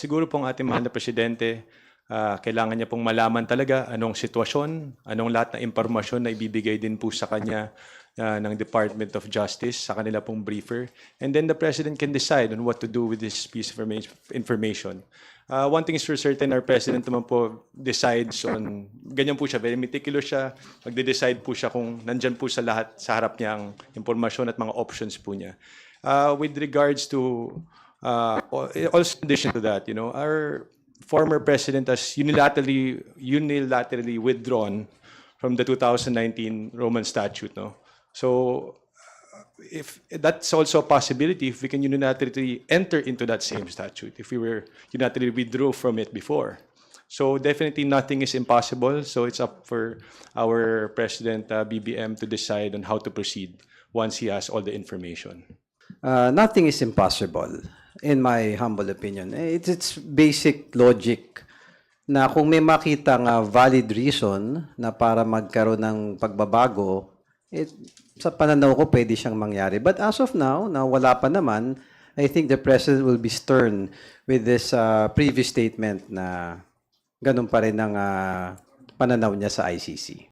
Siguro pong ating mahal na presidente, kailangan niya pong malaman talaga anong sitwasyon, anong lahat ng impormasyon na ibibigay din po sa kanya ng Department of Justice, sa kanila pong briefer. And then the president can decide on what to do with this piece of information. One thing is for certain, our president naman po decides on, ganyan po siya, very meticulous siya, magde-decide po siya kung nandyan po sa lahat, sa harap niya ang impormasyon at mga options po niya. With regards to, also in addition to that, our former president has unilaterally withdrawn from the 2019 Roman Statute, no? So, if that's also a possibility, if we can unilaterally enter into that same statute, if we were unilaterally withdraw from it before. So definitely nothing is impossible. So it's up for our President BBM to decide on how to proceed once he has all the information. Nothing is impossible, in my humble opinion. It's basic logic na kung may makita nga valid reason na para magkaroon ng pagbabago, sa pananaw ko pwede siyang mangyari. But as of now, na wala pa naman, I think the President will be stern with this previous statement na ganun pa rin ang pananaw niya sa ICC.